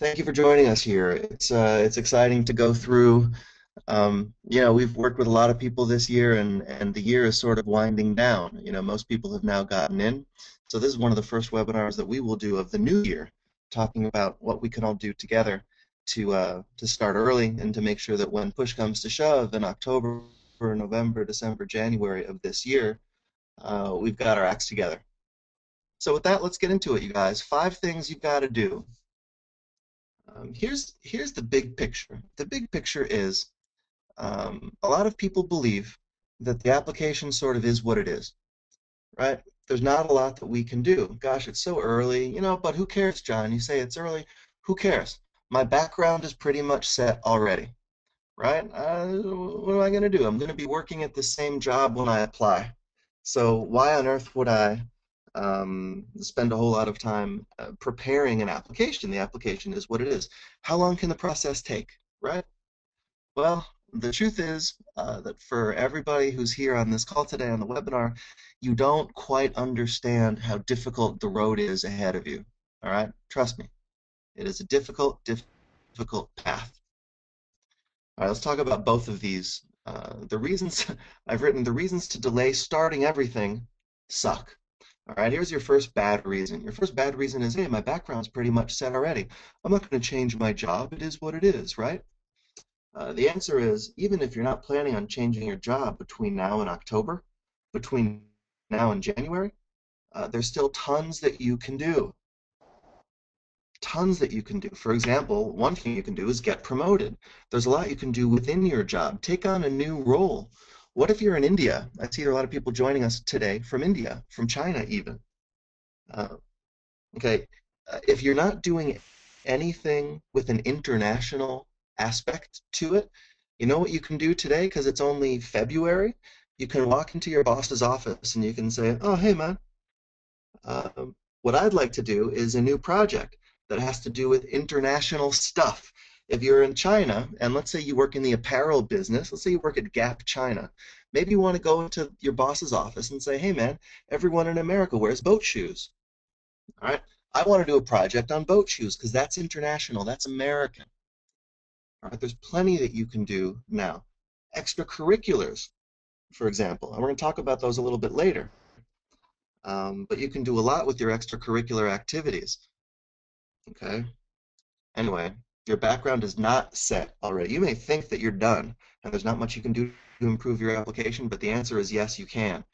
Thank you for joining us here. It's exciting to go through. We've worked with a lot of people this year, and the year is sort of winding down. Most people have now gotten in. So this is one of the first webinars that we will do of the new year, talking about what we can all do together to start early and to make sure that when push comes to shove in October, November, December, January of this year, we've got our acts together. So with that, let's get into it, you guys. 5 things you've got to do. Here's the big picture. The big picture is a lot of people believe that the application sort of is what it is, right? There's not a lot that we can do. Gosh, it's so early, but who cares, John? You say it's early. Who cares? My background is pretty much set already, right? What am I going to do? I'm going to be working at the same job when I apply. So why on earth would I spend a whole lot of time preparing an application? The application is what it is. How long can the process take, right? Well, the truth is that for everybody who's here on this call today on the webinar, you don't quite understand how difficult the road is ahead of you. All right? Trust me. It is a difficult, difficult path. All right, let's talk about both of these. The reasons I've written, the reasons to delay starting everything suck. All right, here's your first bad reason. Your first bad reason is, hey, my background's pretty much set already. I'm not going to change my job. It is what it is, right? The answer is, even if you're not planning on changing your job between now and October, between now and January, there's still tons that you can do. Tons that you can do. For example, one thing you can do is get promoted. There's a lot you can do within your job. Take on a new role. What if you're in India? I see there are a lot of people joining us today from India, from China even. Uh, okay, if you're not doing anything with an international aspect to it, you know what you can do today, because it's only February? You can walk into your boss's office and you can say, oh, hey, man, what I'd like to do is a new project that has to do with international stuff. If you're in China, and let's say you work in the apparel business, let's say you work at Gap China, maybe you want to go into your boss's office and say, hey, man, everyone in America wears boat shoes. All right? I want to do a project on boat shoes because that's international, that's American. All right? There's plenty that you can do now. Extracurriculars, for example, and we're going to talk about those a little bit later. But you can do a lot with your extracurricular activities. Okay. Anyway, your background is not set already. You may think that you're done and there's not much you can do to improve your application, but the answer is yes, you can.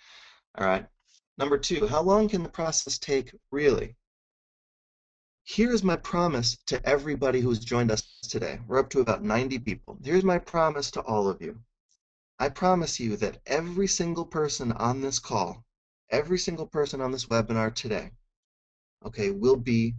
All right. Number 2, how long can the process take really? Here's my promise to everybody who's joined us today. We're up to about 90 people. Here's my promise to all of you. I promise you that every single person on this call, every single person on this webinar today, okay, will be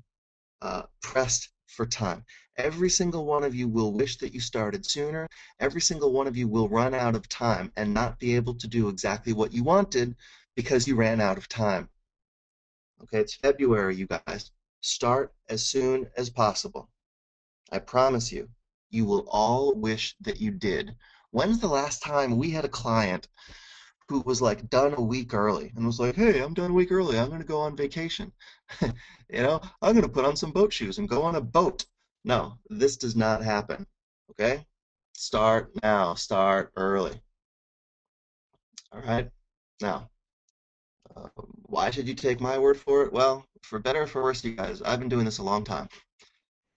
pressed for time. Every single one of you will wish that you started sooner. Every single one of you will run out of time and not be able to do exactly what you wanted because you ran out of time. Okay, it's February, you guys. Start as soon as possible. I promise you, you will all wish that you did. When's the last time we had a client who was like done a week early and was like, hey, I'm done a week early. I'm going to go on vacation. I'm going to put on some boat shoes and go on a boat. No, this does not happen. Okay? Start now. Start early. All right? Now, why should you take my word for it? Well, for better or for worse, you guys, I've been doing this a long time.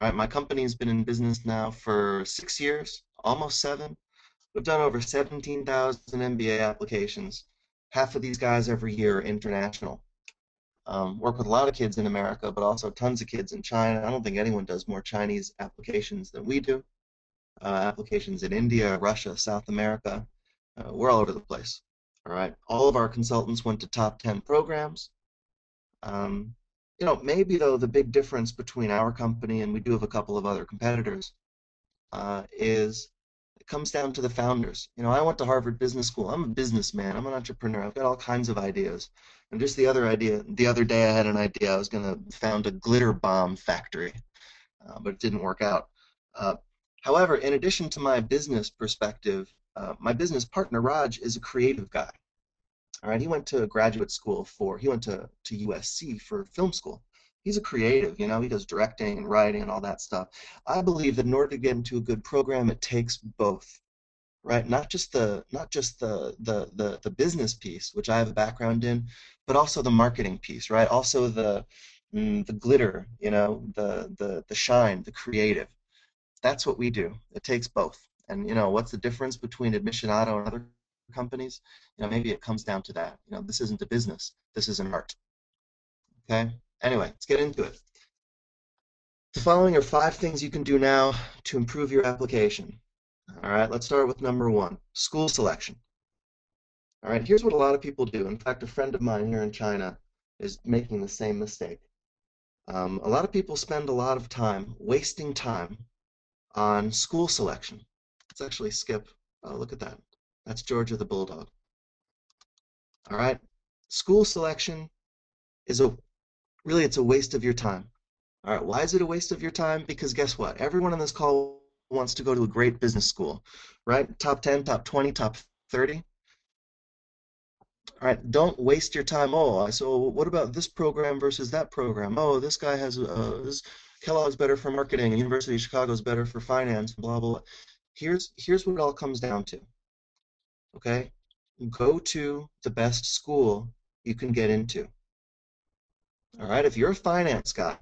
All right? My company's been in business now for 6 years, almost 7. We've done over 17,000 MBA applications. Half of these guys every year are international. Work with a lot of kids in America, but also tons of kids in China. I don't think anyone does more Chinese applications than we do. Applications in India, Russia, South America. We're all over the place. All right. All of our consultants went to top 10 programs. Maybe though the big difference between our company and we do have a couple of other competitors is it comes down to the founders. I went to Harvard Business School. I'm a businessman. I'm an entrepreneur. I've got all kinds of ideas. And just the other day I had an idea. I was going to found a glitter bomb factory, but it didn't work out. However, in addition to my business perspective, my business partner Raj is a creative guy. All right, he went to graduate school he went to USC for film school. He's a creative, he does directing and writing and all that stuff. I believe that in order to get into a good program, it takes both, right? Not just the business piece, which I have a background in, but also the marketing piece, right? Also the glitter, the shine, the creative. That's what we do. It takes both. And what's the difference between Admissionado and other companies? Maybe it comes down to that. This isn't a business. This is an art. Okay? Anyway, let's get into it. The following are 5 things you can do now to improve your application. All right, let's start with number 1, school selection. All right, here's what a lot of people do. In fact, a friend of mine here in China is making the same mistake. A lot of people spend a lot of time wasting time on school selection. Let's actually skip. Oh, look at that. That's Georgia the Bulldog. All right, school selection is it's a waste of your time. All right, why is it a waste of your time? Because guess what? Everyone on this call wants to go to a great business school, right? Top 10, top 20, top 30. All right, don't waste your time. Oh, so what about this program versus that program? Oh, this guy has this Kellogg's better for marketing, and University of Chicago is better for finance, blah blah. Here's what it all comes down to. Okay, go to the best school you can get into. All right, if you're a finance guy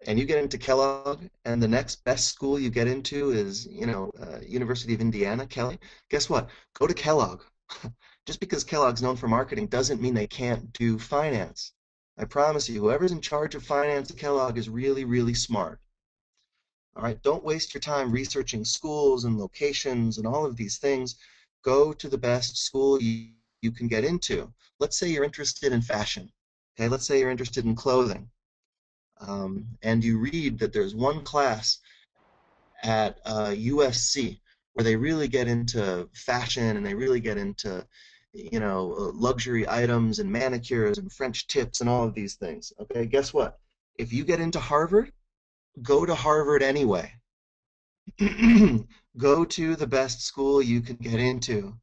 and you get into Kellogg, and the next best school you get into is, University of Indiana, Kelly, guess what? Go to Kellogg. Just because Kellogg's known for marketing doesn't mean they can't do finance. I promise you, whoever's in charge of finance at Kellogg is really, really smart. All right, don't waste your time researching schools and locations and all of these things. Go to the best school you can get into. Let's say you're interested in fashion. Okay, let's say you're interested in clothing. And you read that there's one class at USC where they really get into fashion and they really get into luxury items and manicures and French tips and all of these things. Okay, guess what? If you get into Harvard, go to Harvard anyway. Go to the best school you can get into.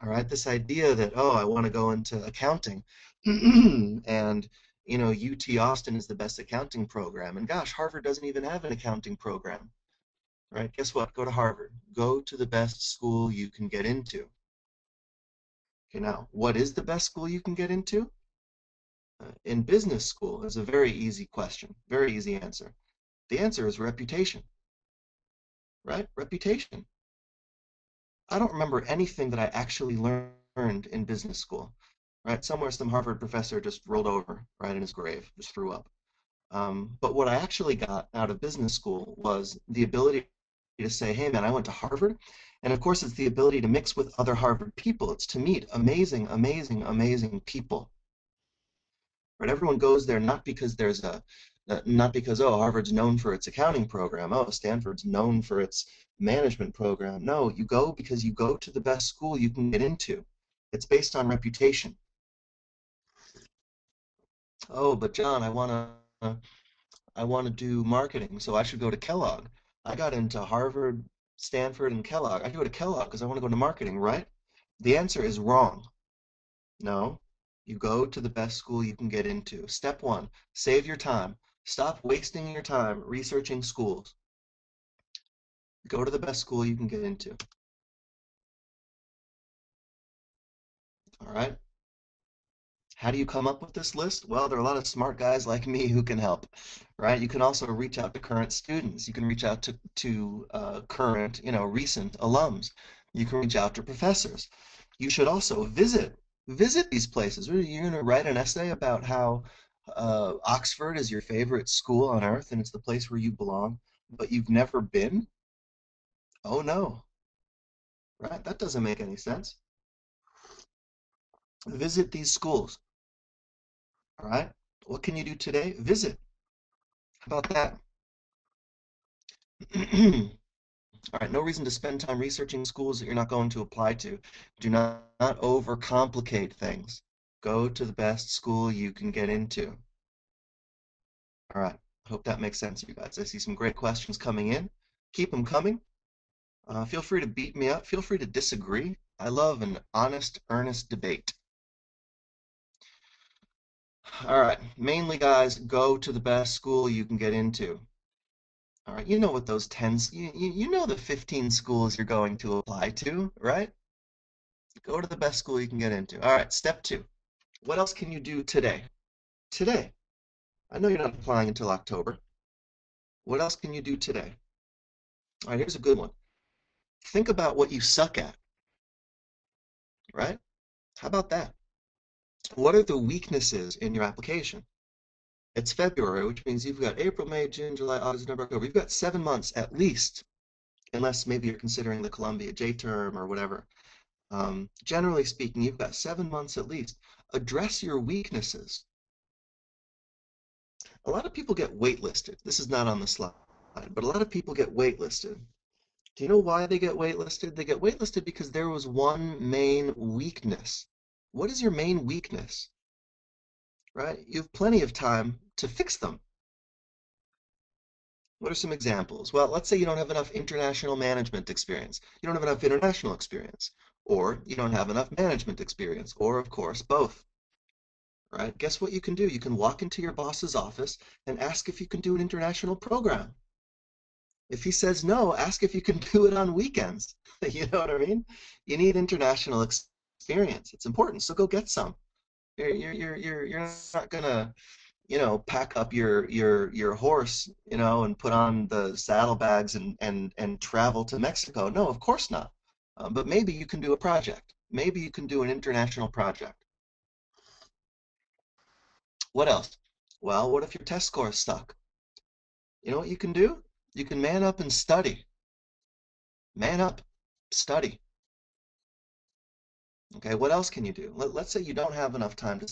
All right, this idea that, oh, I want to go into accounting and UT Austin is the best accounting program, and gosh, Harvard doesn't even have an accounting program. Right? Guess what? Go to Harvard. Go to the best school you can get into. Okay, now, what is the best school you can get into? In business school is a very easy question, very easy answer. The answer is reputation, right? Reputation. I don't remember anything that I actually learned in business school, right? Somewhere some Harvard professor just rolled over, right, in his grave, just threw up. But what I actually got out of business school was the ability to say, hey man, I went to Harvard. And of course, it's the ability to mix with other Harvard people. It's to meet amazing, amazing, amazing people. Right? Everyone goes there not because not because, oh, Harvard's known for its accounting program. Oh, Stanford's known for its management program. No, you go because you go to the best school you can get into. It's based on reputation. Oh, but John, I want to do marketing, so I should go to Kellogg. I got into Harvard, Stanford, and Kellogg. I should go to Kellogg because I want to go into marketing, right? The answer is wrong. No. You go to the best school you can get into. Step 1, save your time. Stop wasting your time researching schools. Go to the best school you can get into. All right? How do you come up with this list? Well, there are a lot of smart guys like me who can help, right? You can also reach out to current students. You can reach out to current, recent alums. You can reach out to professors. You should also visit these places. You're going to write an essay about how Oxford is your favorite school on earth and it's the place where you belong, but you've never been? Oh no, right? That doesn't make any sense. Visit these schools, all right? What can you do today? Visit. How about that? All right, no reason to spend time researching schools that you're not going to apply to. Do not overcomplicate things. Go to the best school you can get into. All right, I hope that makes sense, you guys. I see some great questions coming in. Keep them coming. Feel free to beat me up. Feel free to disagree. I love an honest, earnest debate. All right, mainly guys, go to the best school you can get into. All right, you know what those 10, you know the 15 schools you're going to apply to, right? Go to the best school you can get into. All right, step two. What else can you do today? Today. I know you're not applying until October. What else can you do today? All right, here's a good one. Think about what you suck at, right? How about that? What are the weaknesses in your application? It's February, which means you've got April, May, June, July, August, September, October. You've got 7 months at least, unless maybe you're considering the Columbia J term or whatever. Generally speaking, you've got 7 months at least. Address your weaknesses. A lot of people get waitlisted. This is not on the slide, but a lot of people get waitlisted. Do you know why they get waitlisted? They get waitlisted because there was one main weakness. What is your main weakness? Right? You have plenty of time to fix them. What are some examples? Well, let's say you don't have enough international management experience. You don't have enough international experience. Or you don't have enough management experience. Or, of course, both. Right? Guess what you can do? You can walk into your boss's office and ask if you can do an international program. If he says no, ask if you can do it on weekends. You know what I mean? You need international experience. It's important. So go get some. You're not gonna, pack up your horse, and put on the saddlebags and travel to Mexico. No, of course not. But maybe you can do a project. Maybe you can do an international project. What else? Well, what if your test scores suck? You know what you can do? You can man up and study. Man up, study. Okay, what else can you do? Let's say you don't have enough time to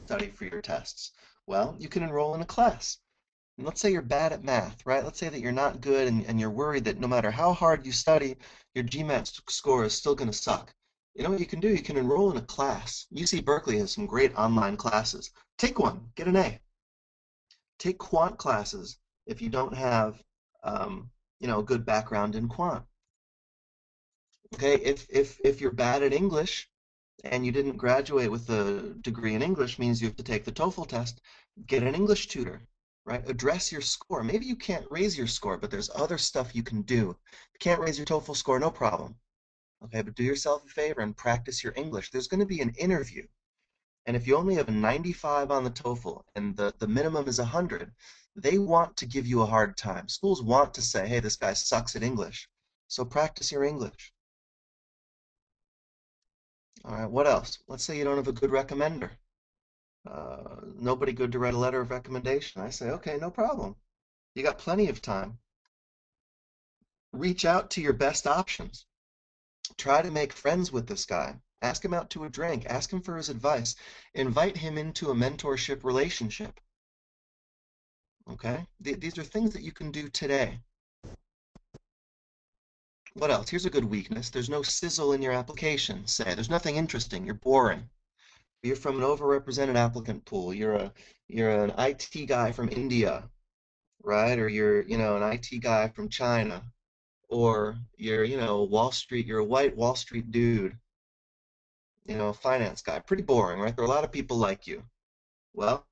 study for your tests. Well, you can enroll in a class. And let's say you're bad at math, right? Let's say that you're not good and you're worried that no matter how hard you study, your GMAT score is still going to suck. You know what you can do? You can enroll in a class. UC Berkeley has some great online classes. Take one, get an A. Take quant classes if you don't have, a good background in quant. Okay, if you're bad at English, and you didn't graduate with a degree in English means you have to take the TOEFL test, get an English tutor, right? Address your score. Maybe you can't raise your score, but there's other stuff you can do. If you can't raise your TOEFL score, no problem. Okay, but do yourself a favor and practice your English. There's going to be an interview. And if you only have a 95 on the TOEFL and the minimum is 100, they want to give you a hard time. Schools want to say, hey, this guy sucks at English. So practice your English. All right, what else? Let's say you don't have a good recommender. Nobody good to write a letter of recommendation. I say, okay, no problem. You got plenty of time. Reach out to your best options. Try to make friends with this guy. Ask him out to a drink. Ask him for his advice. Invite him into a mentorship relationship. Okay? These are things that you can do today. What else? Here's a good weakness. There's no sizzle in your application. Say, there's nothing interesting. You're boring. You're from an overrepresented applicant pool. You're an IT guy from India, right? Or you're, an IT guy from China, or you're, Wall Street, you're a white Wall Street dude, a finance guy. Pretty boring, right? There are a lot of people like you. Well,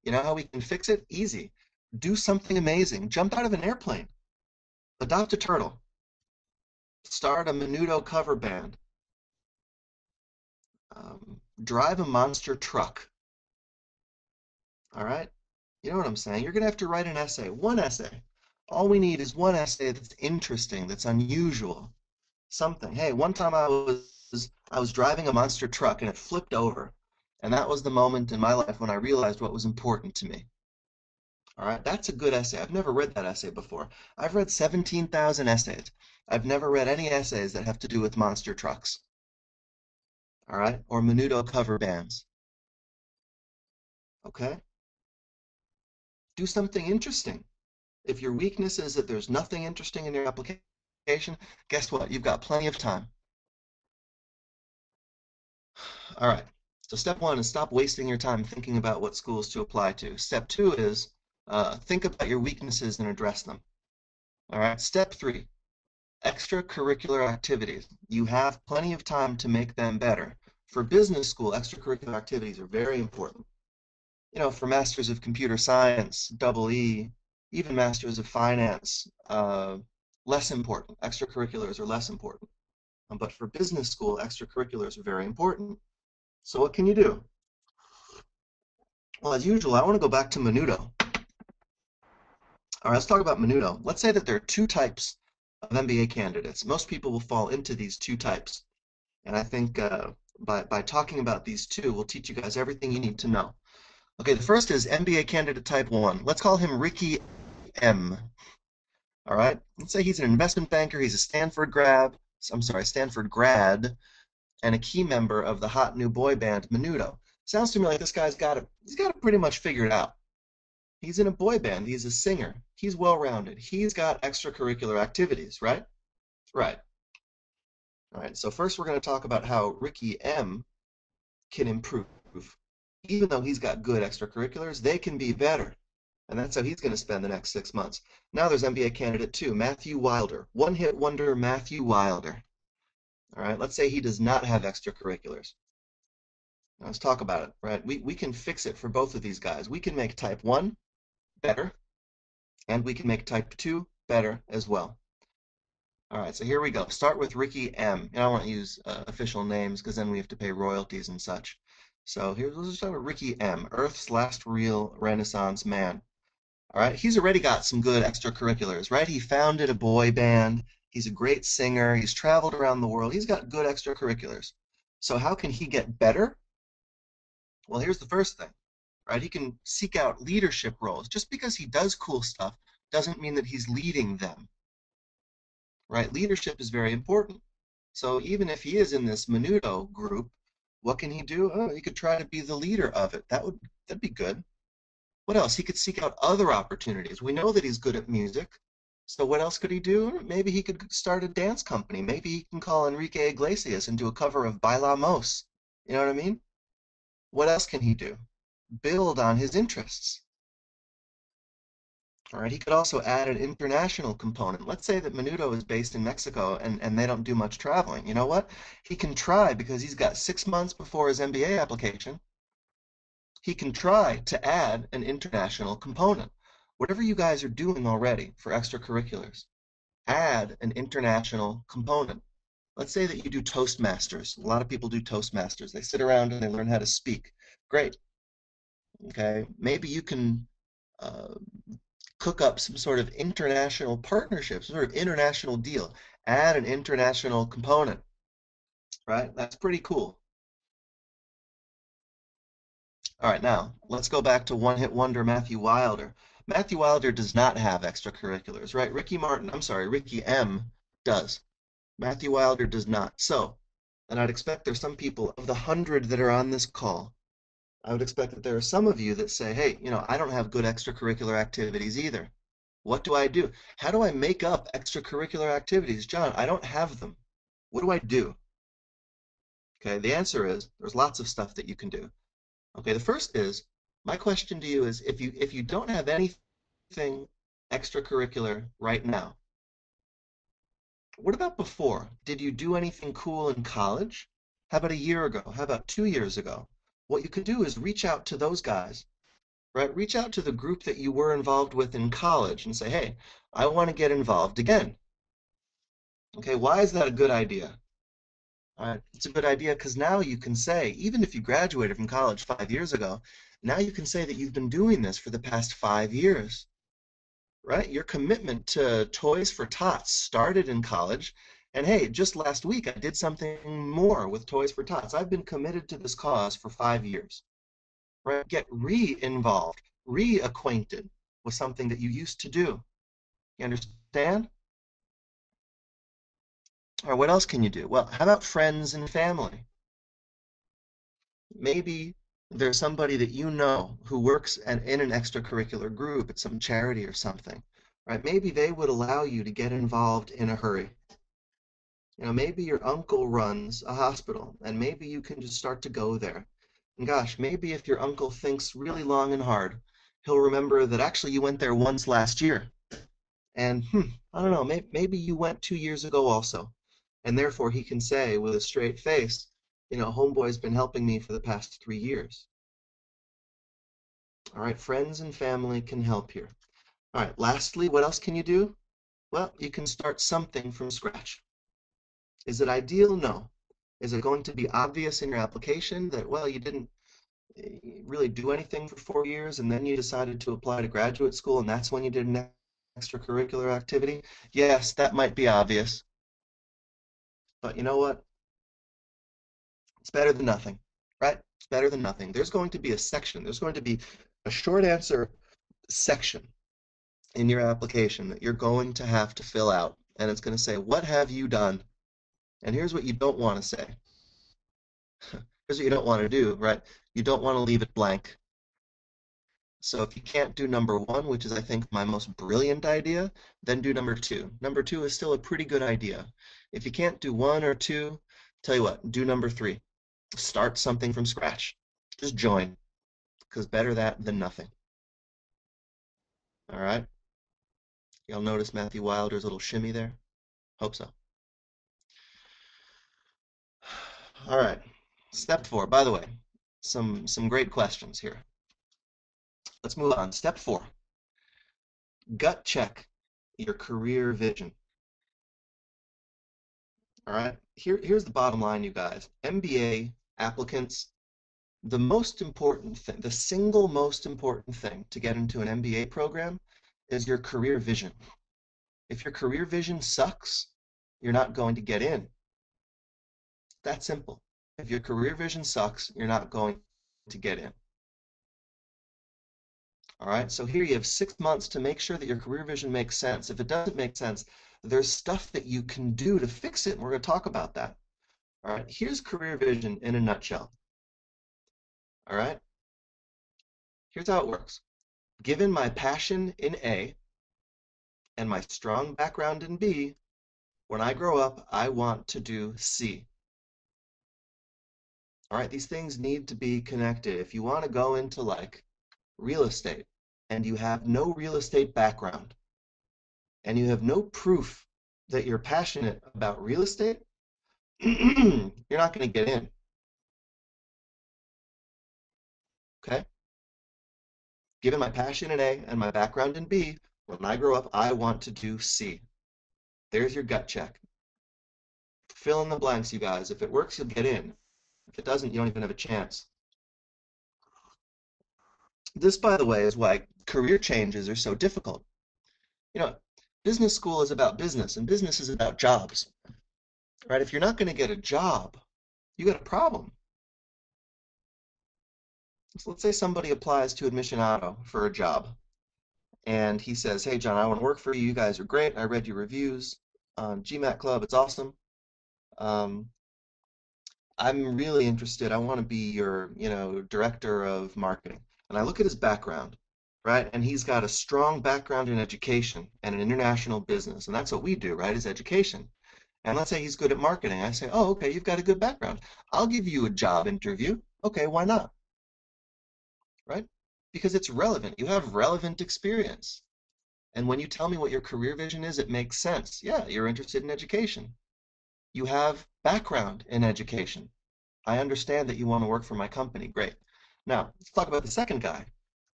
you know how we can fix it? Easy. Do something amazing. Jump out of an airplane. Adopt a turtle. Start a Menudo cover band. Drive a monster truck. All right? You know what I'm saying? You're going to have to write an essay, one essay. All we need is one essay that's interesting, that's unusual. Something. Hey, one time I was driving a monster truck and it flipped over. And that was the moment in my life when I realized what was important to me. All right, that's a good essay. I've never read that essay before. I've read 17,000 essays. I've never read any essays that have to do with monster trucks. All right, or Menudo cover bands. Okay? Do something interesting. If your weakness is that there's nothing interesting in your application, guess what? You've got plenty of time. All right. So step one is stop wasting your time thinking about what schools to apply to. Step two is think about your weaknesses and address them. All right. Step three, extracurricular activities. You have plenty of time to make them better. For business school, extracurricular activities are very important. For Masters of Computer Science, double E, even Masters of Finance, less important. Extracurriculars are less important. But for business school, extracurriculars are very important. So what can you do? Well, as usual, I want to go back to Menudo. All right, let's talk about Menudo. Let's say that there are two types of MBA candidates. Most people will fall into these two types. And I think by talking about these two, we'll teach you guys everything you need to know. Okay, the first is MBA candidate type 1. Let's call him Ricky M. All right, let's say he's an investment banker. He's a Stanford grad, and a key member of the hot new boy band Menudo. Sounds to me like this guy's got it pretty much figured out. He's in a boy band. He's a singer. He's well-rounded. He's got extracurricular activities, right? Right. All right. So first we're going to talk about how Ricky M can improve. Even though he's got good extracurriculars, they can be better. And that's how he's going to spend the next 6 months. Now there's MBA candidate 2, Matthew Wilder. One-hit wonder Matthew Wilder. All right. Let's say he does not have extracurriculars. Now let's talk about it, right? We can fix it for both of these guys. We can make type 1 better, and we can make type 2 better as well. All right, so here we go. Start with Ricky M. And I don't want to use official names because then we have to pay royalties and such. So let's start with Ricky M., Earth's last real Renaissance man. All right, he's already got some good extracurriculars, right? He founded a boy band. He's a great singer. He's traveled around the world. He's got good extracurriculars. So how can he get better? Well, here's the first thing, right? He can seek out leadership roles. Just because he does cool stuff doesn't mean that he's leading them, right? Leadership is very important. So even if he is in this Menudo group, what can he do? Oh, he could try to be the leader of it. That'd be good. What else? He could seek out other opportunities. We know that he's good at music. So what else could he do? Maybe he could start a dance company. Maybe he can call Enrique Iglesias and do a cover of Bailamos. You know what I mean? What else can he do? Build on his interests. All right, he could also add an international component. Let's say that Menudo is based in Mexico and they don't do much traveling. You know what? He can try, because he's got 6 months before his MBA application, he can try to add an international component. Whatever you guys are doing already for extracurriculars, add an international component. Let's say that you do Toastmasters. A lot of people do Toastmasters. They sit around and they learn how to speak. Great. Okay, maybe you can uh, cook up some sort of international partnership, some sort of international deal. Add an international component, right? That's pretty cool. All right, now let's go back to one-hit wonder Matthew Wilder. Matthew Wilder does not have extracurriculars, right? Ricky M does. Matthew Wilder does not. So, and I'd expect there's some people of the 100 that are on this call, I would expect that there are some of you that say, hey, I don't have good extracurricular activities either. What do I do? How do I make up extracurricular activities? John, I don't have them. What do I do? Okay, the answer is there's lots of stuff that you can do. Okay, the first is, my question to you is, if you don't have anything extracurricular right now, what about before? Did you do anything cool in college? How about a year ago? How about 2 years ago? What you could do is reach out to those guys, right? Reach out to the group that you were involved with in college and say, hey, I want to get involved again. Okay, why is that a good idea? It's a good idea because now you can say, even if you graduated from college 5 years ago, now you can say that you've been doing this for the past 5 years, right? Your commitment to Toys for Tots started in college, and hey, just last week I did something more with Toys for Tots. I've been committed to this cause for 5 years, right? Get re-involved, reacquainted with something that you used to do. You understand? Or what else can you do? Well, how about friends and family? Maybe there's somebody that you know who works in an extracurricular group at some charity or something, right? Maybe they would allow you to get involved in a hurry. Maybe your uncle runs a hospital, and maybe you can just start to go there. And gosh, maybe if your uncle thinks really long and hard, he'll remember that actually you went there once last year. And I don't know, maybe you went 2 years ago also. And therefore he can say with a straight face, homeboy's been helping me for the past 3 years. All right, friends and family can help here. All right, lastly, what else can you do? Well, you can start something from scratch. Is it ideal? No. Is it going to be obvious in your application that, well, you didn't really do anything for 4 years and then you decided to apply to graduate school and that's when you did an extracurricular activity? Yes, that might be obvious, but you know what? It's better than nothing, right? It's better than nothing. There's going to be a section, there's going to be a short answer section in your application that you're going to have to fill out. And it's going to say, what have you done? And here's what you don't want to say. Here's what you don't want to do, right? You don't want to leave it blank. So if you can't do number one, which is, I think, my most brilliant idea, then do number two. Number two is still a pretty good idea. If you can't do one or two, tell you what, do number three. Start something from scratch. Just join, because better that than nothing. All right? Y'all notice Matthew Wilder's little shimmy there? Hope so. All right. Step four, by the way, some great questions here. Let's move on. Step four, gut check your career vision. All right. Here's the bottom line, you guys. MBA applicants, the most important thing, the single most important thing to get into an MBA program is your career vision. If your career vision sucks, you're not going to get in. That simple. If your career vision sucks, you're not going to get in. All right, so here you have 6 months to make sure that your career vision makes sense. If it doesn't make sense, there's stuff that you can do to fix it, and we're going to talk about that. All right, here's career vision in a nutshell. All right, here's how it works. Given my passion in A and my strong background in B, when I grow up, I want to do C. All right, these things need to be connected. If you want to go into like real estate and you have no real estate background and you have no proof that you're passionate about real estate, you're not going to get in. Okay? Given my passion in A and my background in B, when I grow up, I want to do C. There's your gut check. Fill in the blanks, you guys. If it works, you'll get in. If it doesn't, you don't even have a chance. This, by the way, is why career changes are so difficult. You know, business school is about business, and business is about jobs. Right? If you're not going to get a job, you got a problem. So let's say somebody applies to Admissionado for a job, and he says, "Hey, John, I want to work for you. You guys are great. I read your reviews on GMAT Club. It's awesome. Um, I'm really interested. I want to be your, director of marketing." And I look at his background, right? And he's got a strong background in education and in international business. And that's what we do, right? Is education. And let's say he's good at marketing. I say, "Oh, okay, you've got a good background. I'll give you a job interview." Okay, why not? Right? Because it's relevant. You have relevant experience. And when you tell me what your career vision is, it makes sense. Yeah, you're interested in education. You have background in education. I understand that you want to work for my company. Great. Now, let's talk about the second guy,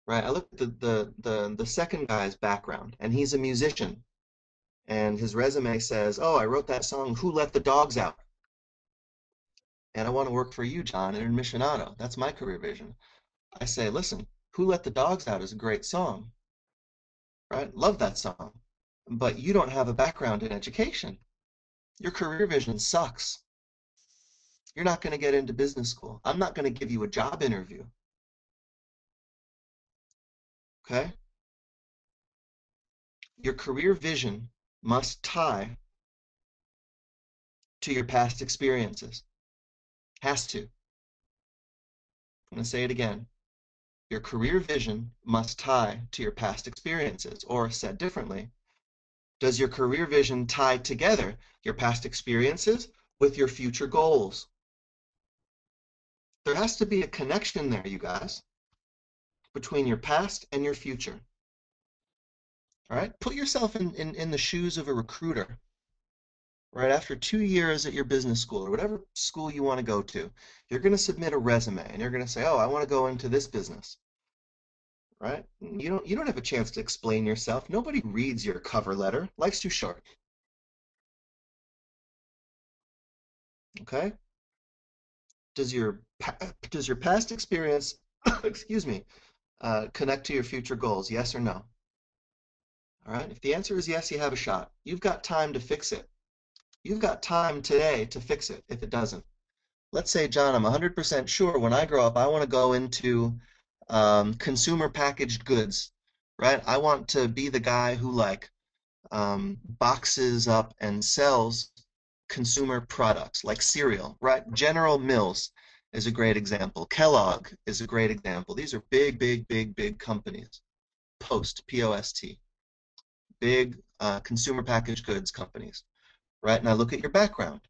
right? I looked at the second guy's background, and he's a musician. And his resume says, "Oh, I wrote that song, Who Let the Dogs Out?" And I want to work for you, John, in Admissionado. That's my career vision. I say, "Listen, Who Let the Dogs Out is a great song, right? Love that song. But you don't have a background in education. Your career vision sucks. You're not going to get into business school. I'm not going to give you a job interview." Okay? Your career vision must tie to your past experiences. Has to. I'm going to say it again. Your career vision must tie to your past experiences. Or said differently, does your career vision tie together your past experiences with your future goals? There has to be a connection there, you guys, between your past and your future. All right? Put yourself in the shoes of a recruiter. Right after 2 years at your business school or whatever school you want to go to, you're going to submit a resume and you're going to say, "Oh, I want to go into this business." right? You don't have a chance to explain yourself. Nobody reads your cover letter. Life's too short. Okay? Does your past experience, excuse me, connect to your future goals? Yes or no? All right. If the answer is yes, you have a shot. You've got time to fix it. You've got time today to fix it if it doesn't. Let's say, John, I'm 100% sure when I grow up, I want to go into consumer packaged goods, right? I want to be the guy who boxes up and sells consumer products like cereal, right? General Mills is a great example. Kellogg is a great example. These are big, big, big, big companies. Post, P-O-S-T, big consumer packaged goods companies, right? And I look at your background,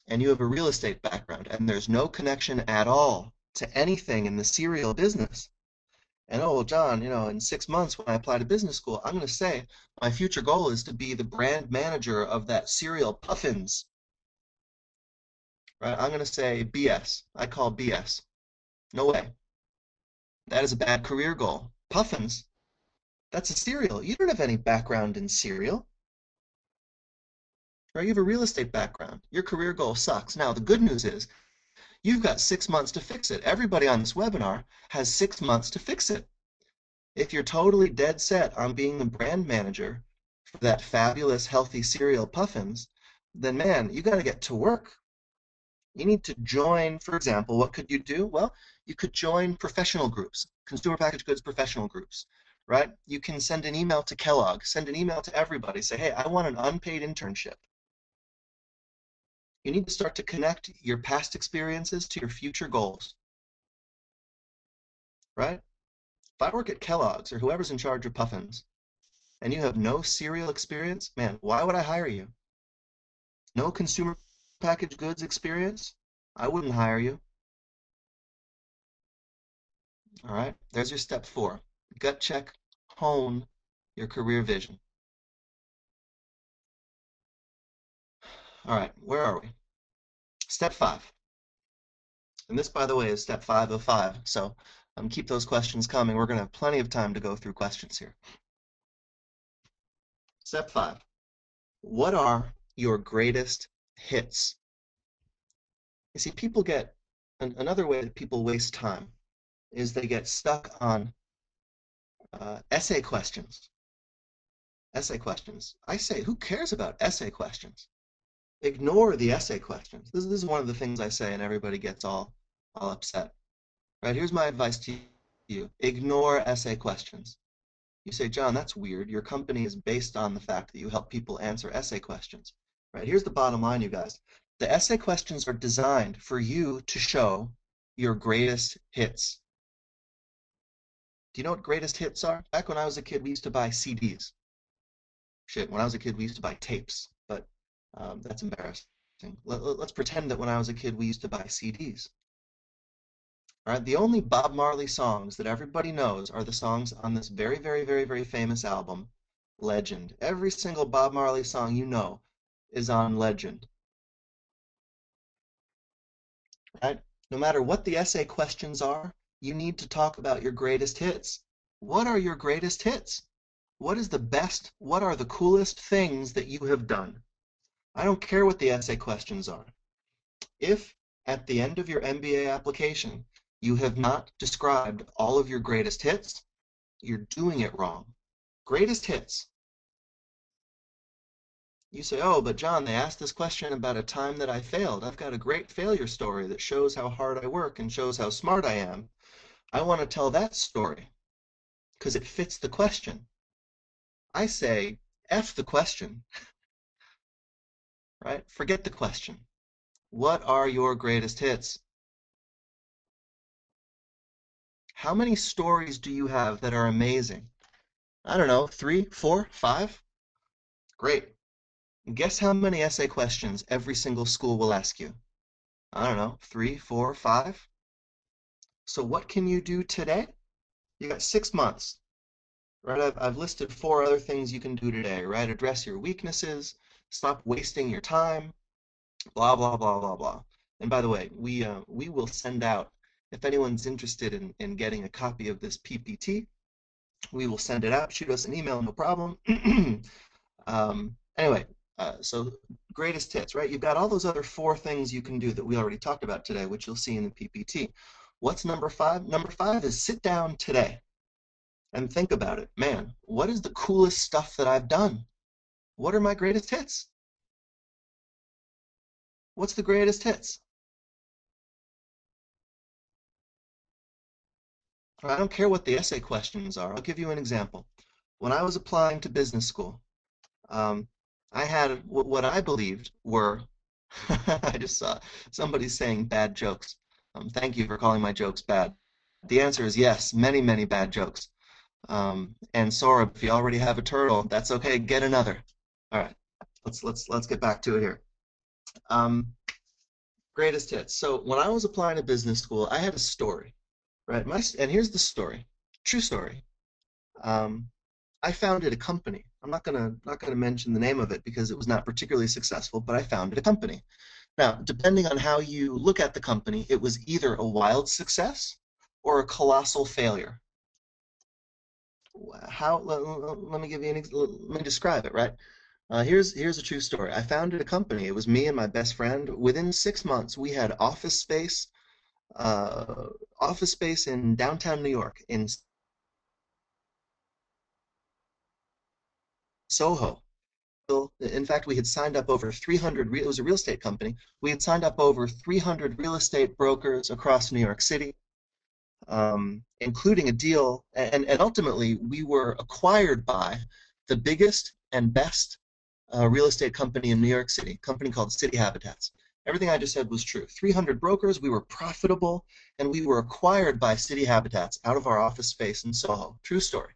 and you have a real estate background, and there's no connection at all to anything in the cereal business. And oh, well, John, in 6 months when I apply to business school, I'm going to say my future goal is to be the brand manager of that cereal Puffins, right? I'm going to say BS. I call BS. No way. That is a bad career goal. Puffins, that's a cereal. You don't have any background in cereal, right? You have a real estate background. Your career goal sucks. Now, the good news is you've got 6 months to fix it. Everybody on this webinar has 6 months to fix it. If you're totally dead set on being the brand manager for that fabulous healthy cereal Puffins, then man, you got to get to work. You need to join, for example, what could you do? Well, you could join professional groups, consumer packaged goods professional groups, right? You can send an email to Kellogg, send an email to everybody, say, hey, I want an unpaid internship. You need to start to connect your past experiences to your future goals, right? If I work at Kellogg's or whoever's in charge of Puffins, and you have no cereal experience, man, why would I hire you? No consumer packaged goods experience? I wouldn't hire you. All right, there's your step 4. Gut check, hone your career vision. All right, where are we? Step 5. And this, by the way, is step 5 of 5. So keep those questions coming. We're going to have plenty of time to go through questions here. Step 5. What are your greatest hits? You see, people get another way that people waste time is they get stuck on essay questions. Essay questions. I say, who cares about essay questions? Ignore the essay questions. This is one of the things I say, and everybody gets all upset. Right? Here's my advice to you. Ignore essay questions. You say, John, that's weird. Your company is based on the fact that you help people answer essay questions. Right? Here's the bottom line, you guys. The essay questions are designed for you to show your greatest hits. Do you know what greatest hits are? Back when I was a kid, we used to buy CDs. Shit, when I was a kid, we used to buy tapes, but that's embarrassing. Let's pretend that when I was a kid, we used to buy CDs. All right, the only Bob Marley songs that everybody knows are the songs on this very, very, very, very famous album, Legend. Every single Bob Marley song you know is on Legend, right? No matter what the essay questions are, you need to talk about your greatest hits. What are your greatest hits? What is the best, what are the coolest things that you have done? I don't care what the essay questions are. If at the end of your MBA application you have not described all of your greatest hits, you're doing it wrong. Greatest hits. You say, oh, but John, they asked this question about a time that I failed. I've got a great failure story that shows how hard I work and shows how smart I am. I want to tell that story because it fits the question. I say, F the question, right? Forget the question. What are your greatest hits? How many stories do you have that are amazing? I don't know, 3, 4, 5? Great. Guess how many essay questions every single school will ask you? I don't know, 3, 4, 5? So what can you do today? You got 6 months, right? I've listed 4 other things you can do today, right? Address your weaknesses, stop wasting your time, blah, blah, blah, blah, blah. And by the way, we will send out If anyone's interested in getting a copy of this PPT, we will send it out. Shoot us an email, no problem. Anyway, so greatest hits, right? You've got all those other 4 things you can do that we already talked about today, which you'll see in the PPT. What's number 5? Number 5 is sit down today and think about it. Man, what is the coolest stuff that I've done? What are my greatest hits? What's the greatest hits? I don't care what the essay questions are. I'll give you an example. When I was applying to business school, um, I had what I believed were, I just saw somebody saying bad jokes. Thank you for calling my jokes bad. The answer is yes, many, many bad jokes. And Sora, if you already have a turtle, that's okay, get another. All right, let's get back to it here. Um, greatest hits. So when I was applying to business school, I had a story, right? And here's the story, true story. Um, I founded a company. I'm not gonna mention the name of it because it was not particularly successful, but I founded a company. Now, depending on how you look at the company, it was either a wild success or a colossal failure. Let me give you let me describe it, right? Here's a true story. I founded a company. It was me and my best friend. Within 6 months, we had uh, office space in downtown New York, in Soho. In fact, we had signed up over 300, it was a real estate company. We had signed up over 300 real estate brokers across New York City, including a deal, and ultimately we were acquired by the biggest and best real estate company in New York City, a company called City Habitats. Everything I just said was true. 300 brokers, we were profitable, and we were acquired by City Habitats out of our office space in Soho. True story.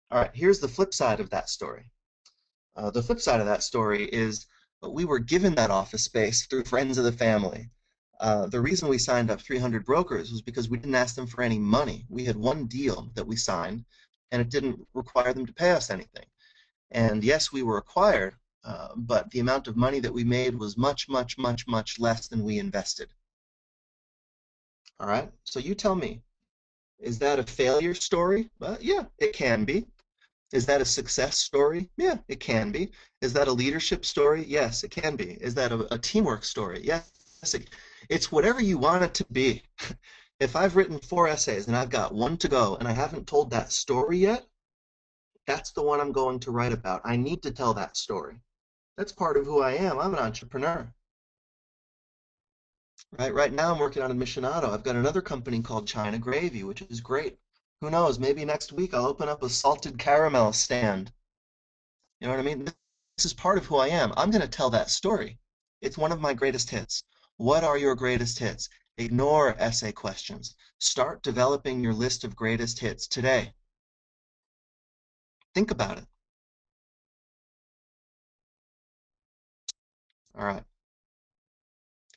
All right, here's the flip side of that story. The flip side of that story is we were given that office space through friends of the family. The reason we signed up 300 brokers was because we didn't ask them for any money. We had one deal that we signed, and it didn't require them to pay us anything. And yes, we were acquired, but the amount of money that we made was much, much, much, much less than we invested. All right, so you tell me, is that a failure story? Yeah, it can be. Is that a success story? Yeah, it can be. Is that a leadership story? Yes, it can be. Is that a teamwork story? Yes, it's whatever you want it to be. If I've written 4 essays and I've got 1 to go and I haven't told that story yet, that's the one I'm going to write about. I need to tell that story. That's part of who I am. I'm an entrepreneur. Right now I'm working on Admissionado. I've got another company called China Gravy, which is great. Who knows, maybe next week I'll open up a salted caramel stand. You know what I mean? This is part of who I am. I'm going to tell that story. It's one of my greatest hits. What are your greatest hits? Ignore essay questions. Start developing your list of greatest hits today. Think about it. All right.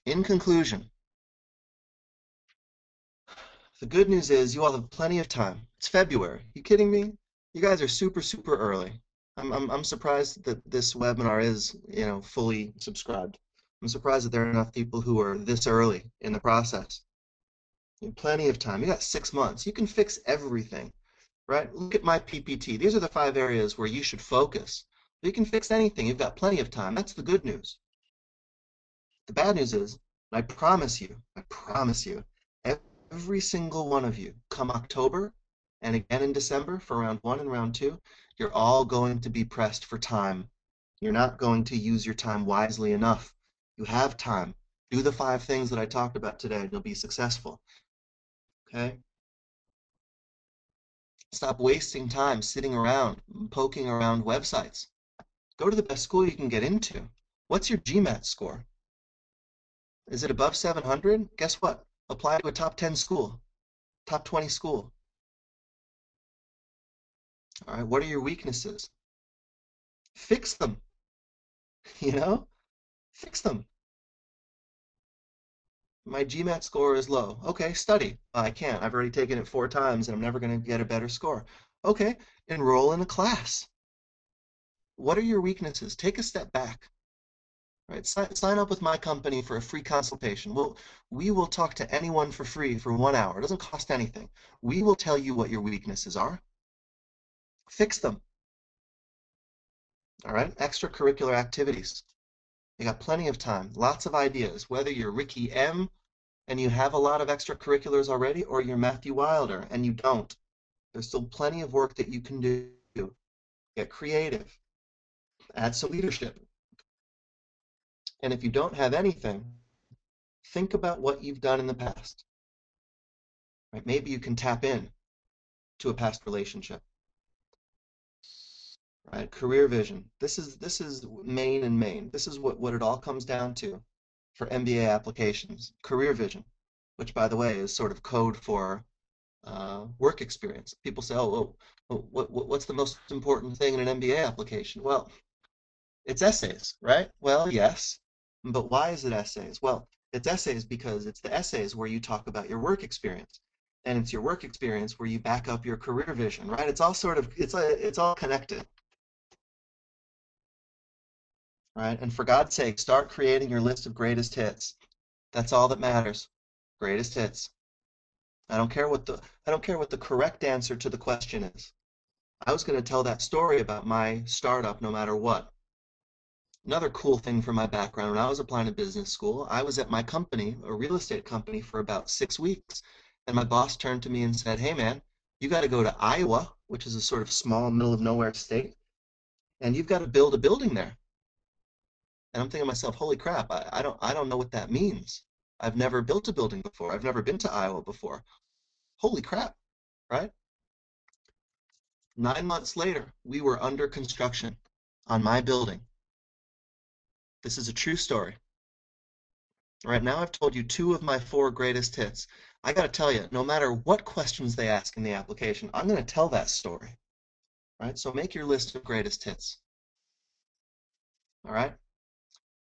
In conclusion, the good news is you all have plenty of time. It's February. You kidding me? You guys are super, super early. I'm surprised that this webinar is, fully subscribed. I'm surprised that there are enough people who are this early in the process. You have plenty of time. You got 6 months. You can fix everything, right? Look at my PPT. These are the 5 areas where you should focus. You can fix anything. You've got plenty of time. That's the good news. The bad news is, I promise you, every single one of you, come October and again in December for round 1 and round 2, you're all going to be pressed for time. You're not going to use your time wisely enough. You have time. Do the 5 things that I talked about today and you'll be successful. Okay? Stop wasting time sitting around, poking around websites. Go to the best school you can get into. What's your GMAT score? Is it above 700? Guess what? Apply to a top 10 school, top 20 school. All right, what are your weaknesses? Fix them, you know? Fix them. My GMAT score is low. Okay, study. I can't. I've already taken it 4 times and I'm never going to get a better score. Okay, enroll in a class. What are your weaknesses? Take a step back. right? Sign up with my company for a free consultation. We will talk to anyone for free for 1 hour. It doesn't cost anything. We will tell you what your weaknesses are. Fix them. All right? Extracurricular activities. You got plenty of time, lots of ideas. Whether you're Ricky M and you have a lot of extracurriculars already, or you're Matthew Wilder and you don't, there's still plenty of work that you can do. Get creative. Add some leadership. And if you don't have anything, think about what you've done in the past. Right? Maybe you can tap in to a past relationship. Right? Career vision. This is main and main. This is what it all comes down to for MBA applications. Career vision, which by the way is sort of code for work experience. People say, what's the most important thing in an MBA application? Well, it's essays, right? Well, yes, but why is it essays? Well, it's essays because it's the essays where you talk about your work experience, and it's your work experience where you back up your career vision, right? It's all sort of it's all connected, right? And for God's sake, start creating your list of greatest hits. That's all that matters. Greatest hits. I don't care what the correct answer to the question is. I was going to tell that story about my startup no matter what. Another cool thing from my background, when I was applying to business school, I was at my company, a real estate company, for about 6 weeks. And my boss turned to me and said, hey, man, you got to go to Iowa, which is a sort of small, middle of nowhere state, and you've got to build a building there. And I'm thinking to myself, holy crap, I don't know what that means. I've never built a building before. I've never been to Iowa before. Holy crap, right? 9 months later, we were under construction on my building. This is a true story. All right, now I've told you two of my four greatest hits. I got to tell you, no matter what questions they ask in the application, I'm going to tell that story. Right? So make your list of greatest hits. All right.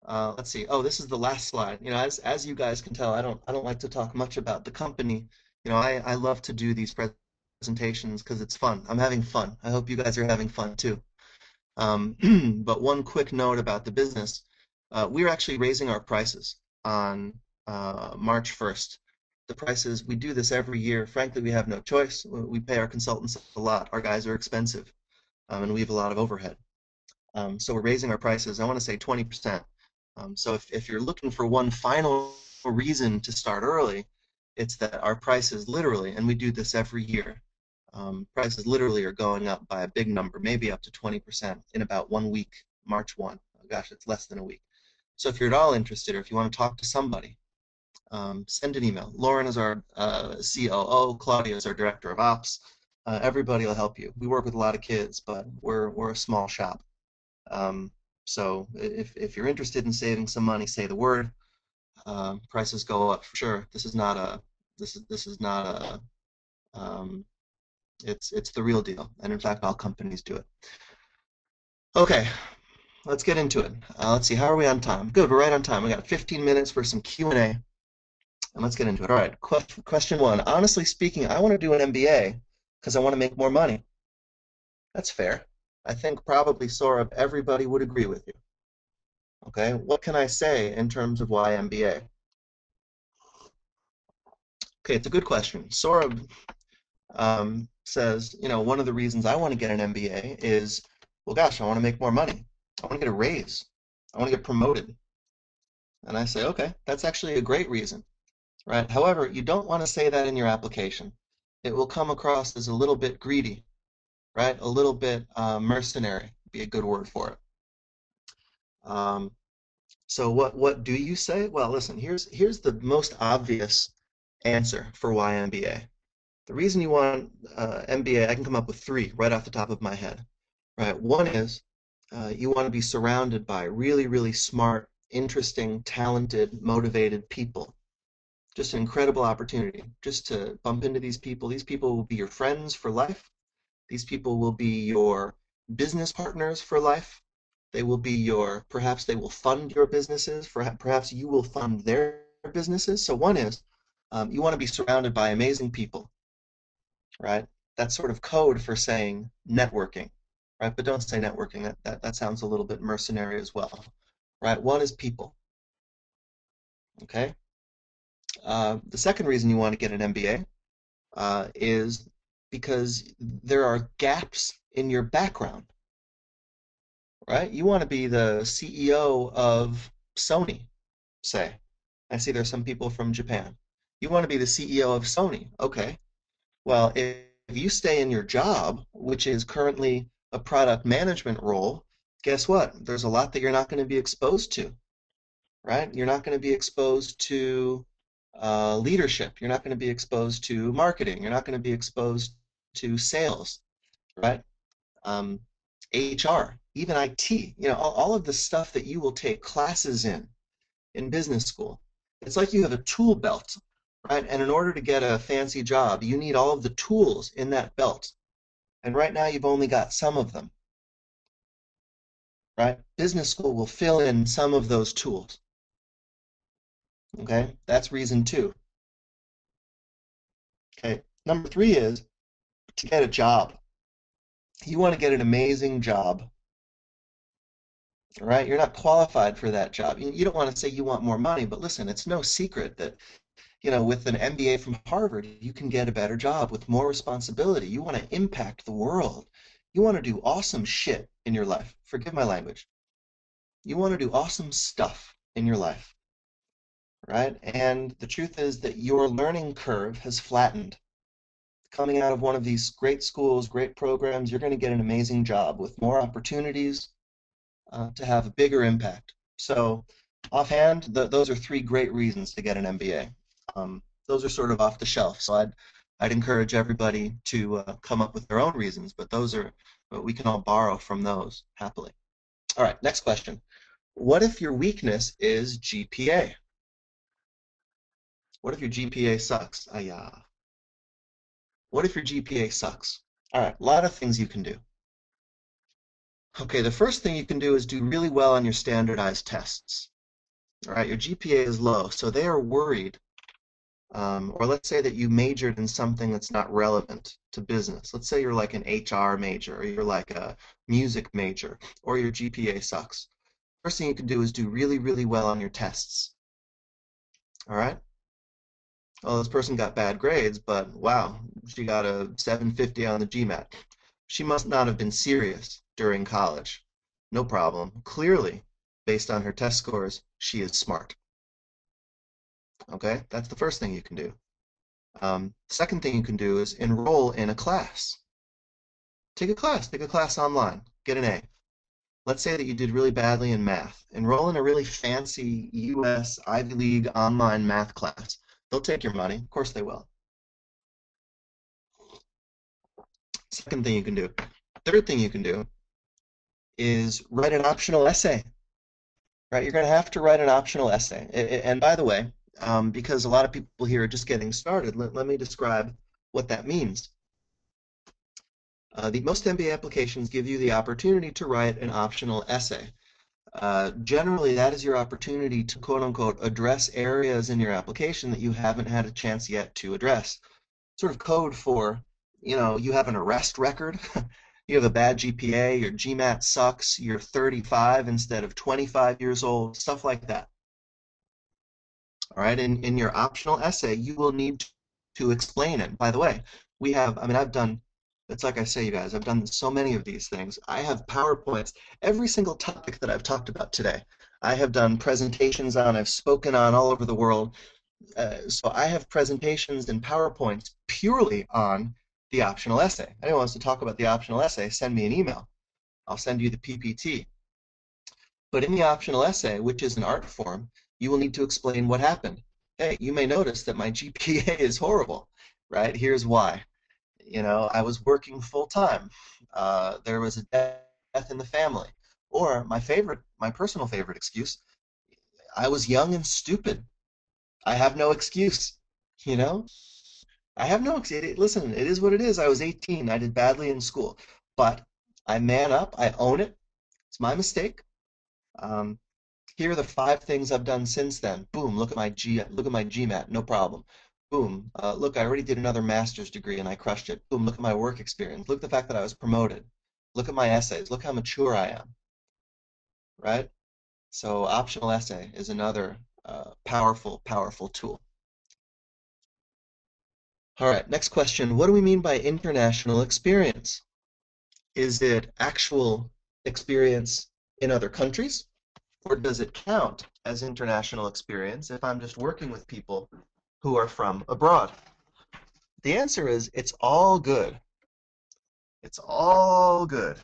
Let's see. Oh, this is the last slide. You know, as you guys can tell, I don't like to talk much about the company. You know, I love to do these presentations because it's fun. I'm having fun. I hope you guys are having fun too. But one quick note about the business. We're actually raising our prices on March 1st. The prices, we do this every year. Frankly, we have no choice. We pay our consultants a lot. Our guys are expensive, and we have a lot of overhead. So we're raising our prices, I want to say 20%. So if you're looking for one final reason to start early, it's that our prices literally, and we do this every year, prices literally are going up by a big number, maybe up to 20% in about 1 week, March 1. Oh, gosh, it's less than a week. So if you're at all interested or if you want to talk to somebody, send an email. Lauren is our COO, Claudia is our Director of Ops. Everybody will help you. We work with a lot of kids, but we're a small shop. So if you're interested in saving some money, say the word. Prices go up for sure. This is not a this is not a it's the real deal, and in fact, all companies do it. Okay, let's get into it. Let's see, how are we on time? Good, we're right on time. We got 15 minutes for some Q&A, and let's get into it. All right, question one. Honestly speaking, I want to do an MBA because I want to make more money. That's fair. I think probably, Saurabh, everybody would agree with you. Okay, what can I say in terms of why MBA? Okay, it's a good question. Saurabh says, you know, one of the reasons I want to get an MBA is, well, gosh, I want to make more money. I want to get a raise. I want to get promoted. And I say, okay, that's actually a great reason, right? However, you don't want to say that in your application. It will come across as a little bit greedy, right? A little bit mercenary, be a good word for it. So what do you say? Well, listen, here's the most obvious answer for why MBA. The reason you want MBA, I can come up with three right off the top of my head. Right. One is you want to be surrounded by really, really smart, interesting, talented, motivated people. Just an incredible opportunity just to bump into these people. These people will be your friends for life. These people will be your business partners for life. They will be your, perhaps they will fund your businesses. Perhaps you will fund their businesses. So one is you want to be surrounded by amazing people, right? That's sort of code for saying networking, right? But don't say networking. That sounds a little bit mercenary as well. right? One is people, okay? The second reason you want to get an MBA is because there are gaps in your background, right? You want to be the CEO of Sony, say. I see there's some people from Japan. You want to be the CEO of Sony. Okay. Well, if you stay in your job, which is currently a product management role, guess what? There's a lot that you're not going to be exposed to, right? You're not going to be exposed to leadership. You're not going to be exposed to marketing. You're not going to be exposed to sales, right? Um, HR, even IT, all of the stuff that you will take classes in business school. It's like you have a tool belt, right? And in order to get a fancy job, you need all of the tools in that belt. And right now you've only got some of them, right? Business school will fill in some of those tools. Okay, that's reason two. Okay, number three is to get a job. You want to get an amazing job, right? You're not qualified for that job. You don't want to say you want more money, but listen, it's no secret that with an MBA from Harvard, you can get a better job with more responsibility. You want to impact the world. You want to do awesome shit in your life. Forgive my language. You want to do awesome stuff in your life, right? And the truth is that your learning curve has flattened. Coming out of one of these great schools, great programs, you're going to get an amazing job with more opportunities to have a bigger impact. So offhand, those are three great reasons to get an MBA. Those are sort of off the shelf, so I'd encourage everybody to come up with their own reasons, but those are we can all borrow from those happily. All right, next question. What if your weakness is GPA? What if your GPA sucks? What if your GPA sucks? All right, a lot of things you can do. Okay, the first thing you can do is do really well on your standardized tests. All right, your GPA is low, so they are worried. Or let's say that you majored in something that's not relevant to business. Let's say you're like an HR major, or you're like a music major, or your GPA sucks. First thing you can do is do really, really well on your tests. All right? Well, this person got bad grades, but wow, she got a 750 on the GMAT. She must not have been serious during college. No problem. Clearly, based on her test scores, she is smart. Okay? That's the first thing you can do. Second thing you can do is enroll in a class. Take a class online, get an A. Let's say that you did really badly in math. Enroll in a really fancy US Ivy League online math class. They'll take your money. Of course they will. Second thing you can do. Third thing you can do is write an optional essay, right? You're going to have to write an optional essay. And by the way, because a lot of people here are just getting started, let me describe what that means. The most MBA applications give you the opportunity to write an optional essay. Generally, that is your opportunity to quote unquote address areas in your application that you haven't had a chance yet to address. Sort of code for, you have an arrest record, you have a bad GPA, your GMAT sucks, you're 35 instead of 25 years old, stuff like that. All right, in your optional essay, you will need to explain it. By the way, I've done, it's like I say, you guys, I've done so many of these things. I have PowerPoints, every single topic that I've talked about today. I have done presentations on, I've spoken on all over the world. So I have presentations and PowerPoints purely on the optional essay. Anyone wants to talk about the optional essay, send me an email. I'll send you the PPT. But in the optional essay, which is an art form, you will need to explain what happened. Hey, you may notice that my GPA is horrible, right? Here's why. I was working full time. There was a death in the family. Or my personal favorite excuse, I was young and stupid. I have no excuse. You know, I have no excuse. Listen, it is what it is. I was 18. I did badly in school, but I man up. I own it. It's my mistake. Um, Here are the 5 things I've done since then. Boom, look at my GMAT, no problem. Boom, look, I already did another master's degree and I crushed it. Boom, look at my work experience. Look at the fact that I was promoted. Look at my essays. Look how mature I am, right? So optional essay is another powerful, powerful tool. All right, next question. What do we mean by international experience? Is it actual experience in other countries, or does it count as international experience if I'm just working with people who are from abroad? The answer is it's all good. It's all good.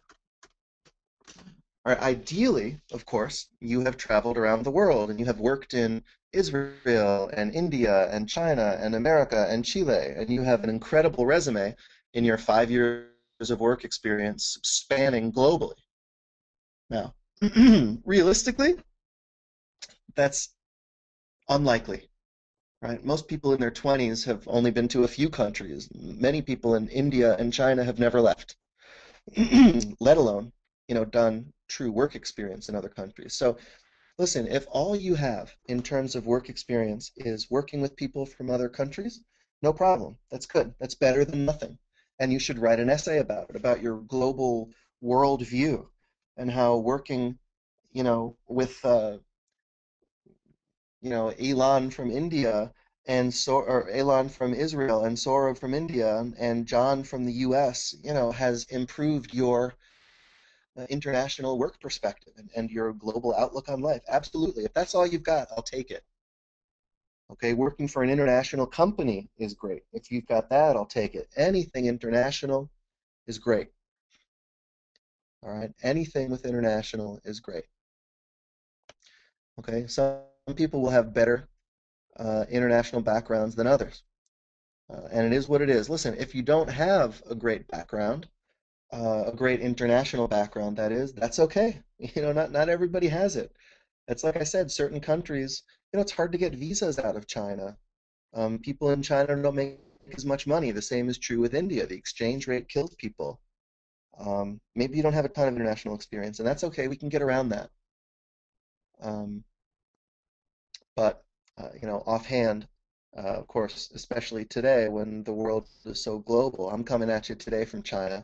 All right, ideally, of course, you have traveled around the world and you have worked in Israel and India and China and America and Chile, and you have an incredible resume in your 5 years of work experience spanning globally. Now, realistically, that's unlikely, right? Most people in their 20s have only been to a few countries. Many people in India and China have never left, let alone, done true work experience in other countries. So listen, if all you have in terms of work experience is working with people from other countries, no problem. That's good. That's better than nothing. And you should write an essay about it, about your global world view and how working, with Elon from India or Elon from Israel and Sora from India and John from the US, has improved your international work perspective and your global outlook on life. Absolutely. If that's all you've got, I'll take it. Okay, working for an international company is great. If you've got that, I'll take it. Anything international is great. All right, anything with international is great. Okay, some people will have better international backgrounds than others. And it is what it is. Listen, if you don't have a great background, a great international background, that is, that's okay. Not everybody has it. It's like I said, certain countries, it's hard to get visas out of China. People in China don't make as much money. The same is true with India. The exchange rate kills people. Maybe you don't have a ton of international experience, and that's okay. We can get around that. Um, but offhand, of course, especially today when the world is so global, I'm coming at you today from China.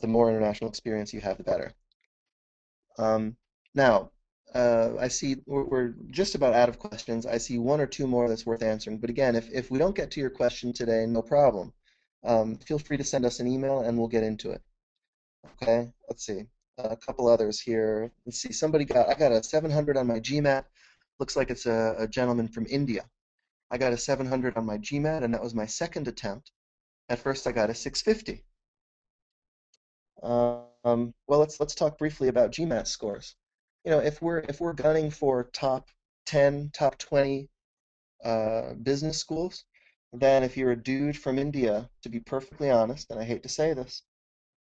The more international experience you have, the better. Um, now, I see we're just about out of questions. I see one or two more that's worth answering. But again, if we don't get to your question today, no problem. Feel free to send us an email and we'll get into it. Okay, let's see. A couple others here. Let's see. I got a 700 on my GMAT. Looks like it's a gentleman from India. I got a 700 on my GMAT, and that was my second attempt. At first, I got a 650. Well, let's talk briefly about GMAT scores. If we're gunning for top 10, top 20 business schools, then if you're a dude from India, to be perfectly honest, and I hate to say this,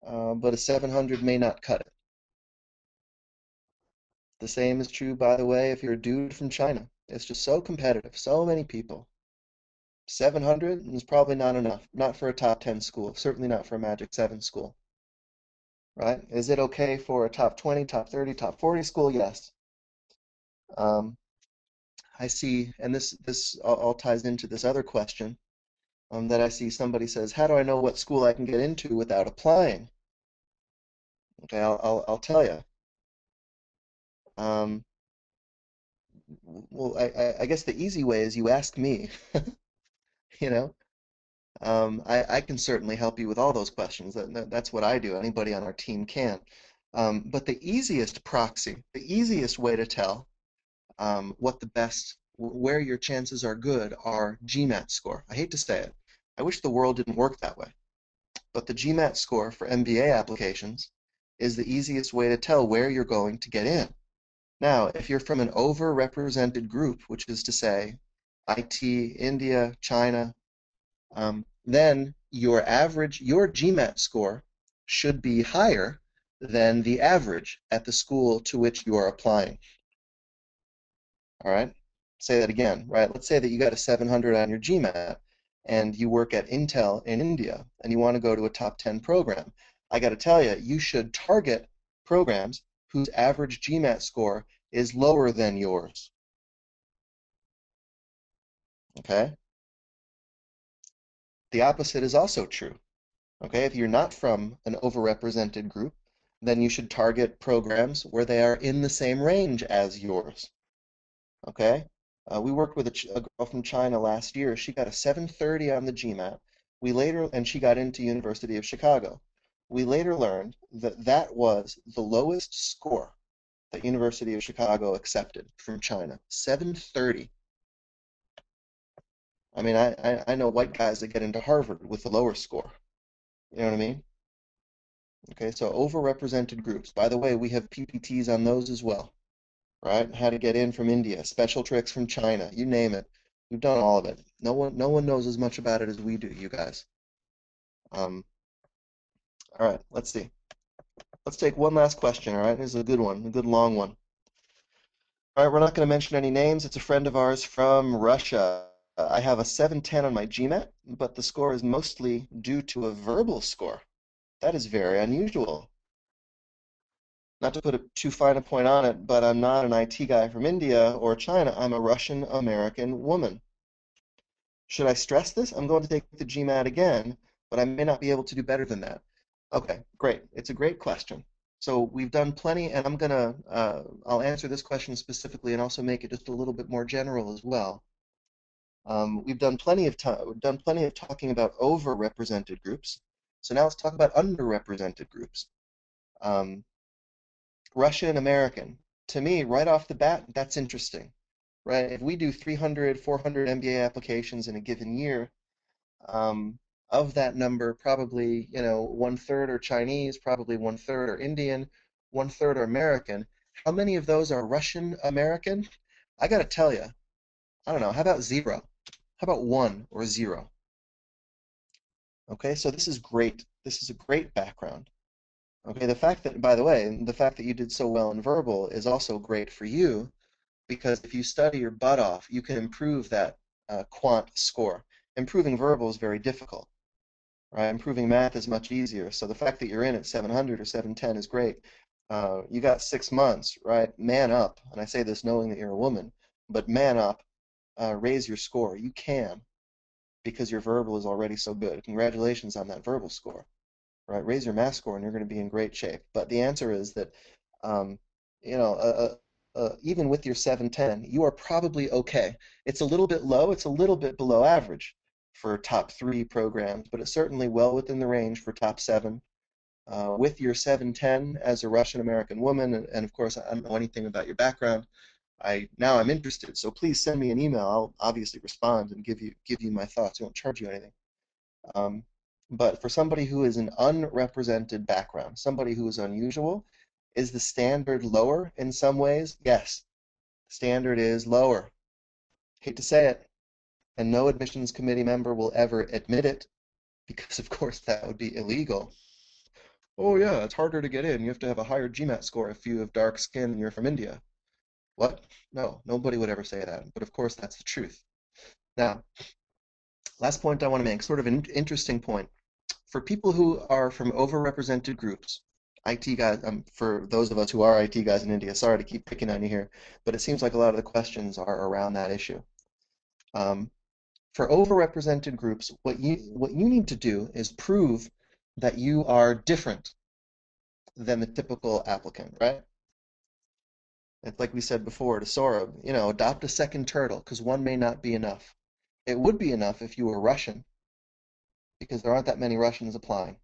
but a 700 may not cut it. The same is true, by the way, if you're a dude from China. It's just so competitive, so many people. 700 is probably not enough, not for a top 10 school, certainly not for a Magic 7 school, right? Is it okay for a top 20, top 30, top 40 school? Yes. Um, I see, and this all ties into this other question that I see somebody says, how do I know what school I can get into without applying? Okay, I'll tell you. Um, well, I guess the easy way is you ask me, you know. I can certainly help you with all those questions. That's what I do. Anybody on our team can. But the easiest proxy, the easiest way to tell where your chances are good are GMAT score. I hate to say it. I wish the world didn't work that way. But the GMAT score for MBA applications is the easiest way to tell where you're going to get in. Now, if you're from an overrepresented group, which is to say IT, India, China, then your GMAT score should be higher than the average at the school to which you are applying. All right? Say that again, right? Let's say that you got a 700 on your GMAT and you work at Intel in India and you want to go to a top 10 program. I got to tell you, you should target programs whose average GMAT score is lower than yours. Okay? The opposite is also true. Okay? If you're not from an overrepresented group, then you should target programs where they are in the same range as yours. Okay? We worked with a girl from China last year. She got a 730 on the GMAT. And she got into University of Chicago. We later learned that that was the lowest score that University of Chicago accepted from China. 730. I mean, I know white guys that get into Harvard with a lower score. You know what I mean? Okay, so overrepresented groups. By the way, we have PPTs on those as well, right? How to get in from India, special tricks from China, you name it. We've done all of it. No one knows as much about it as we do, you guys. Um, all right, let's see. Let's take one last question, all right? This is a good one, a good long one. All right, we're not going to mention any names. It's a friend of ours from Russia. I have a 710 on my GMAT, but the score is mostly due to a verbal score. That is very unusual. Not to put too fine a point on it, but I'm not an IT guy from India or China. I'm a Russian American woman. Should I stress this? I'm going to take the GMAT again, but I may not be able to do better than that. Okay, great. It's a great question. So we've done plenty, and I'll answer this question specifically and also make it just a little bit more general as well. We've done plenty of talking about overrepresented groups. So now let's talk about underrepresented groups. Russian American. To me, right off the bat, that's interesting, right? If we do 300, 400 MBA applications in a given year, of that number, probably, one third are Chinese, probably one third are Indian, one third are American. How many of those are Russian American? I got to tell you, I don't know. How about zero? How about one or zero? Okay, so this is great. This is a great background. Okay, by the way, the fact that you did so well in verbal is also great for you because if you study your butt off, you can improve that quant score. Improving verbal is very difficult, right? Improving math is much easier. So the fact that you're in at 700 or 710 is great. You got 6 months, right? Man up, and I say this knowing that you're a woman, but man up, raise your score. You can because your verbal is already so good. Congratulations on that verbal score, right? Raise your math score and you're going to be in great shape. But the answer is that, um, you know, even with your 710, you are probably okay. It's a little bit low. It's a little bit below average for top 3 programs, but it's certainly well within the range for top 7. With your 710 as a Russian American woman, and of course, I don't know anything about your background. Now I'm interested, so please send me an email. I'll obviously respond and give you my thoughts. I won't charge you anything. Um, but for somebody who is an unrepresented background, somebody who is unusual, is the standard lower in some ways? Yes, standard is lower. Hate to say it, and no admissions committee member will ever admit it because, of course, that would be illegal. Oh, yeah, it's harder to get in. You have to have a higher GMAT score if you have dark skin and you're from India. What? No, nobody would ever say that. But of course, that's the truth. Now, last point I want to make, sort of an interesting point. For people who are from overrepresented groups, IT guys, for those of us who are IT guys in India, sorry to keep picking on you here, but it seems like a lot of the questions are around that issue. For overrepresented groups, what you need to do is prove that you are different than the typical applicant, right? It's like we said before to Sora, adopt a second turtle because one may not be enough. It would be enough if you were Russian because there aren't that many Russians applying.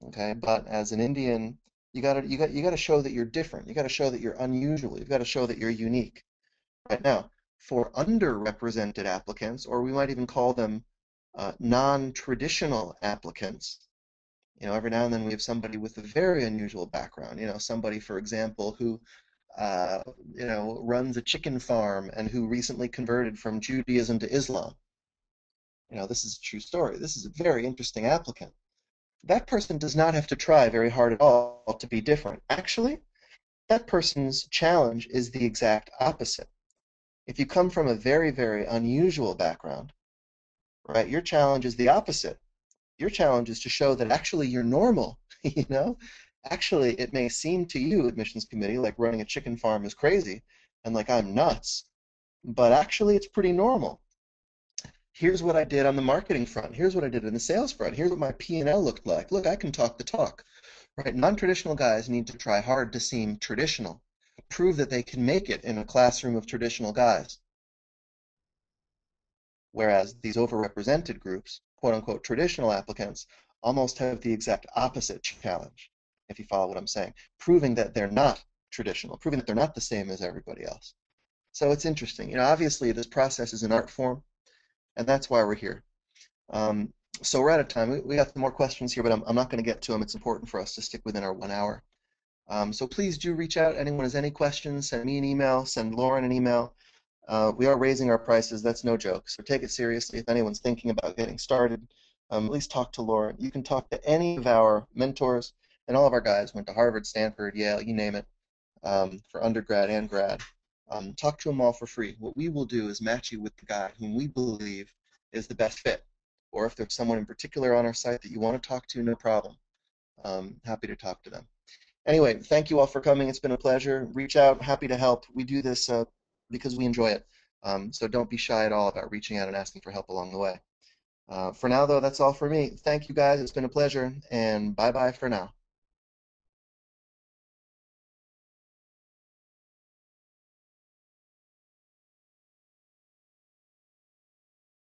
Okay, but as an Indian, you gotta show that you're different. You gotta show that you're unusual. You've got to show that you're unique. Right now, for underrepresented applicants, or we might even call them non-traditional applicants, every now and then we have somebody with a very unusual background. Somebody, for example, who runs a chicken farm and who recently converted from Judaism to Islam. This is a true story. This is a very interesting applicant. That person does not have to try very hard at all to be different. Actually, that person's challenge is the exact opposite. If you come from a very, very unusual background, right, your challenge is the opposite. Your challenge is to show that actually you're normal, you know? Actually, it may seem to you, admissions committee, like running a chicken farm is crazy and like I'm nuts, but actually it's pretty normal. Here's what I did on the marketing front. Here's what I did in the sales front. Here's what my P&L looked like. Look, I can talk the talk. right? Non-traditional guys need to try hard to seem traditional, prove that they can make it in a classroom of traditional guys. Whereas these overrepresented groups, quote unquote traditional applicants, almost have the exact opposite challenge, if you follow what I'm saying, proving that they're not traditional, proving that they're not the same as everybody else. So it's interesting. Obviously this process is an art form, and that's why we're here. Um, so we're out of time. We got some more questions here, but I'm not going to get to them. It's important for us to stick within our 1 hour. So please do reach out. Anyone has any questions, send me an email, send Lauren an email. We are raising our prices. That's no joke. So take it seriously. If anyone's thinking about getting started, at least talk to Lauren. You can talk to any of our mentors, and all of our guys went to Harvard, Stanford, Yale, you name it, for undergrad and grad. Talk to them all for free. What we will do is match you with the guy whom we believe is the best fit. Or if there's someone in particular on our site that you want to talk to, no problem. Happy to talk to them. Anyway, thank you all for coming. It's been a pleasure. Reach out. Happy to help. We do this because we enjoy it. So don't be shy at all about reaching out and asking for help along the way. For now, though, that's all for me. Thank you, guys. It's been a pleasure, and bye-bye for now.